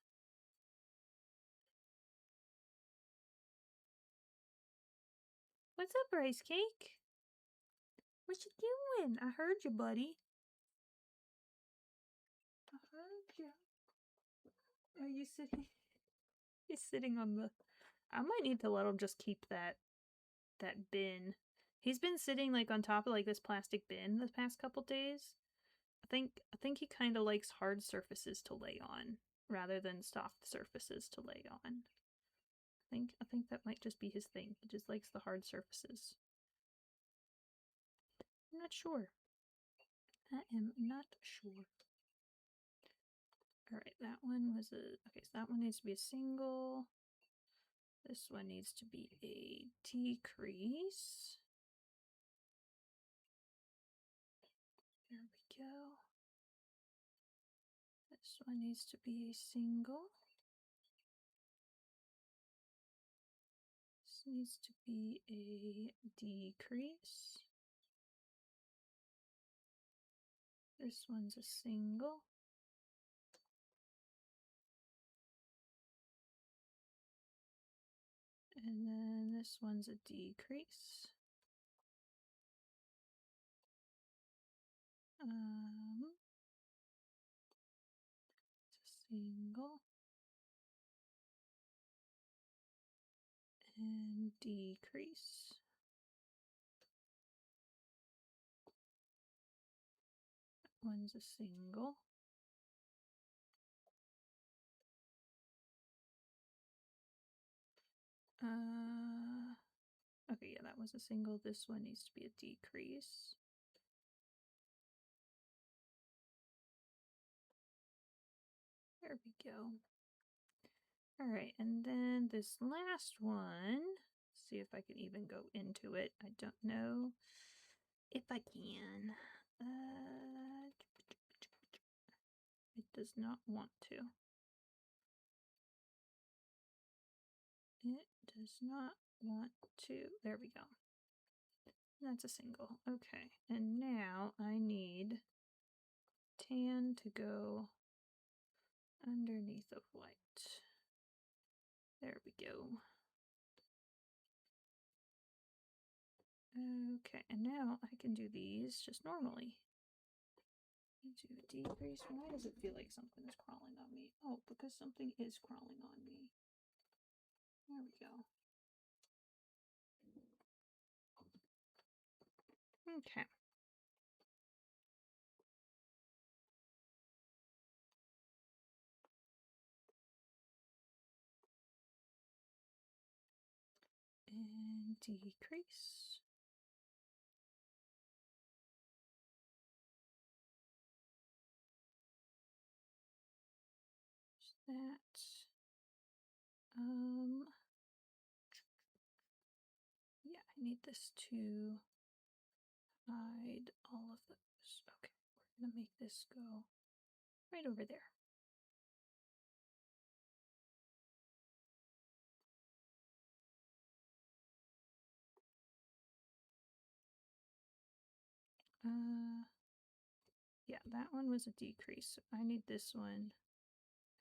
What's up, Rice Cake? What you doing? I heard you, buddy. I heard you. Are you sitting? He's sitting on the... I might need to let him just keep that bin. He's been sitting like on top of like this plastic bin the past couple days. I think he kind of likes hard surfaces to lay on rather than soft surfaces to lay on. I think that might just be his thing. He just likes the hard surfaces. I'm not sure. I am not sure. Alright, that one was a... Okay, so that one needs to be a single. This one needs to be a decrease. There we go. This one needs to be a single. This needs to be a decrease. This one's a single. And then this one's a decrease. It's a single. And decrease. That one's a single. Okay, yeah, that was a single. This one needs to be a decrease. There we go. Alright, and then this last one, see if I can even go into it. I don't know if I can. It does not want to. It does not want to. There we go. That's a single. Okay, and now I need tan to go underneath of white. There we go. Okay, and now I can do these just normally. Do a decrease. Why does it feel like something is crawling on me? Oh, because something is crawling on me. There we go. Okay. decrease. That. Yeah, I need this to hide all of those. Okay, we're gonna make this go right over there. Yeah, that one was a decrease. I need this one.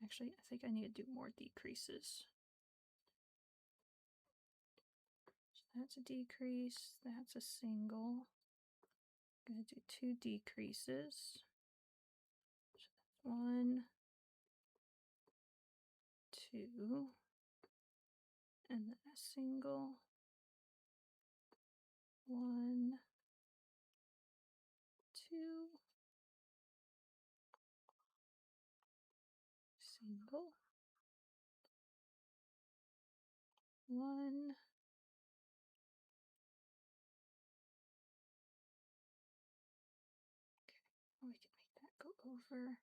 Actually, I think I need to do more decreases. So that's a decrease. That's a single. I'm going to do 2 decreases. So that's 1, 2, and then a single. 1, 2, single. 1. Okay, we can make that go over.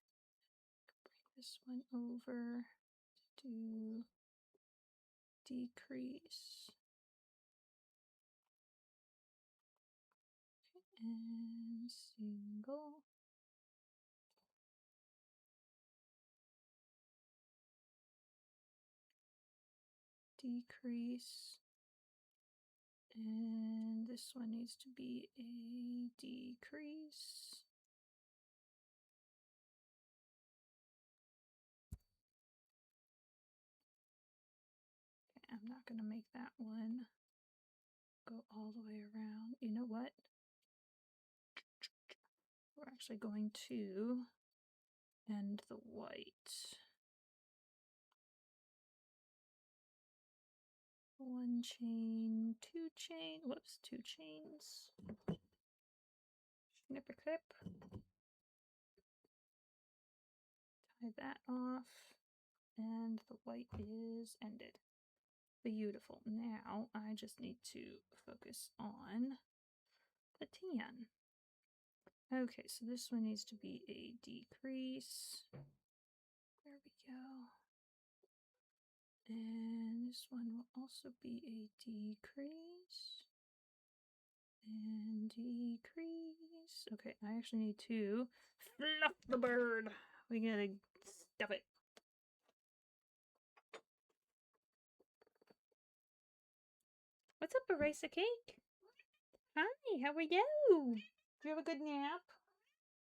Bring this one over to decrease. Okay, and single. Decrease. And this one needs to be a decrease. Okay, I'm not going to make that one go all the way around. You know what? We're actually going to end the white. 1 chain, 2 chain, whoops, 2 chains. Snip a clip. Tie that off. And the white is ended. Beautiful. Now I just need to focus on the tan. Okay, so this one needs to be a decrease. There we go. And this one will also be a decrease. And decrease. Okay, I actually need to fluff the bird. We gotta stuff it. What's up, Erasa Cake? Hi, how are you? Did you have a good nap?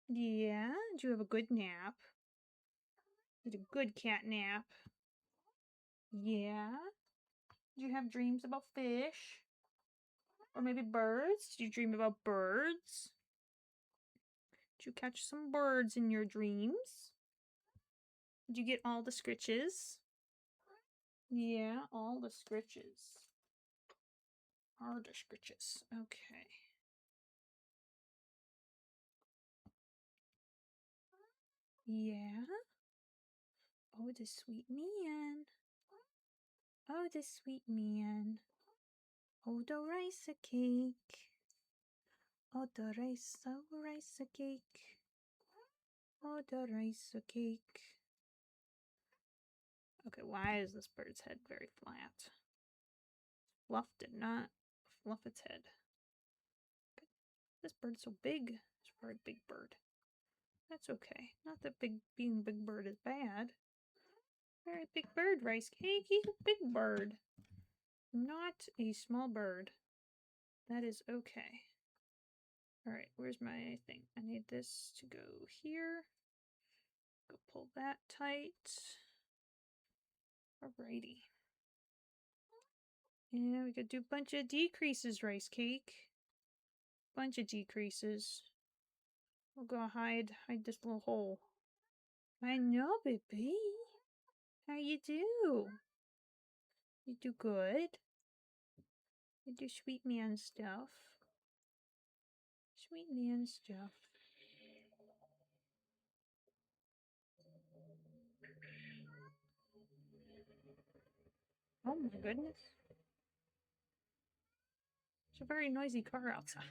Yeah, did you have a good nap? You had a good cat nap. Yeah? Did you have dreams about fish? Or maybe birds? Did you dream about birds? Did you catch some birds in your dreams? Did you get all the scritches? Yeah, all the scritches. Are the scritches. Okay. Yeah? Oh, the sweet man. Oh, the sweet man. Oh, the rice cake. Oh, the rice cake. Oh, the rice cake. Okay, why is this bird's head very flat? Fluff did not fluff its head. Okay. This bird's so big. It's a very big bird. That's okay. Not that being a big bird is bad. Very big bird, Rice Cake. He's a big bird. Not a small bird. That is okay. Alright, where's my thing? I need this to go here. Go pull that tight. Alrighty. Yeah, we could do a bunch of decreases, Rice Cake. Bunch of decreases. We'll go hide this little hole. I know, baby. How you do? You do good? You do sweet man stuff. Sweet man stuff. Oh my goodness. a very noisy car outside.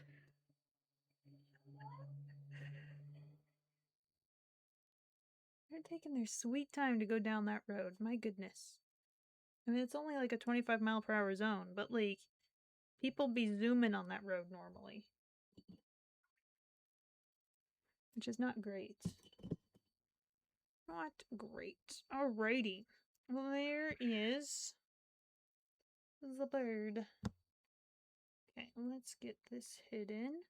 They're taking their sweet time to go down that road. My goodness. I mean, it's only like a 25-mile-per-hour zone, but like, people be zooming on that road normally. Which is not great. Not great. Alrighty. Well, there is the bird. Okay, let's get this hidden.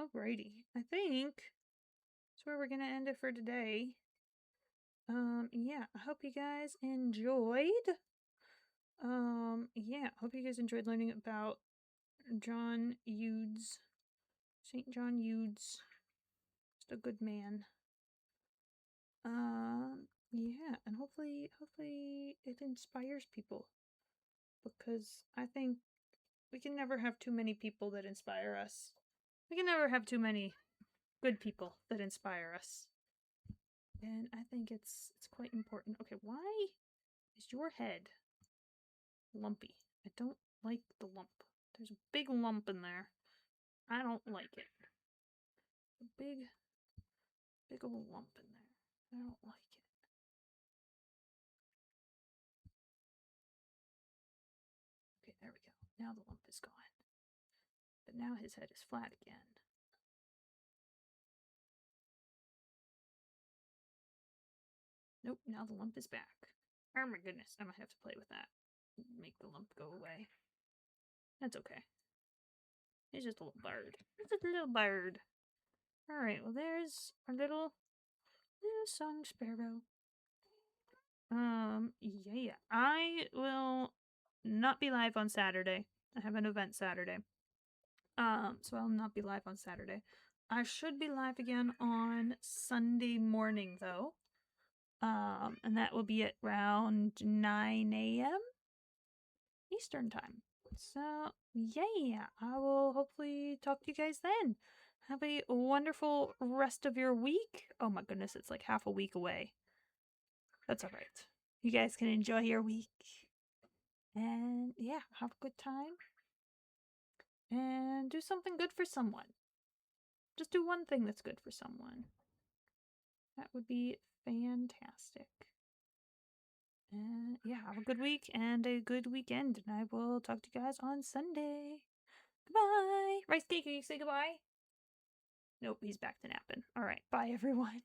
Alrighty. I think that's where we're gonna end it for today. Yeah, I hope you guys enjoyed. Yeah, I hope you guys enjoyed learning about John Eudes. St. John Eudes. Just a good man. Yeah, and hopefully it inspires people. Because I think we can never have too many people that inspire us. We can never have too many good people that inspire us. And I think it's quite important. Okay, why is your head lumpy? I don't like the lump. There's a big lump in there. I don't like it. A big old lump in there. I don't like it. Okay, there we go. Now the lump is gone. But now his head is flat again. Nope, now the lump is back. Oh my goodness, I might have to play with that. Make the lump go away. That's okay. It's just a little bird. It's just a little bird. Alright, well there's our little song sparrow. Yeah. I will not be live on Saturday. I have an event Saturday. So I'll not be live on Saturday. I should be live again on Sunday morning though. And that will be at around 9 a.m. Eastern time. So, yeah, I will hopefully talk to you guys then. Have a wonderful rest of your week. Oh my goodness, it's like half a week away. That's alright. You guys can enjoy your week. And yeah, have a good time. And do something good for someone. Just do one thing that's good for someone. That would be fantastic. And yeah, have a good week and a good weekend. And I will talk to you guys on Sunday. Goodbye. Rice Cake, can you say goodbye? Nope, he's back to napping. All right, bye everyone.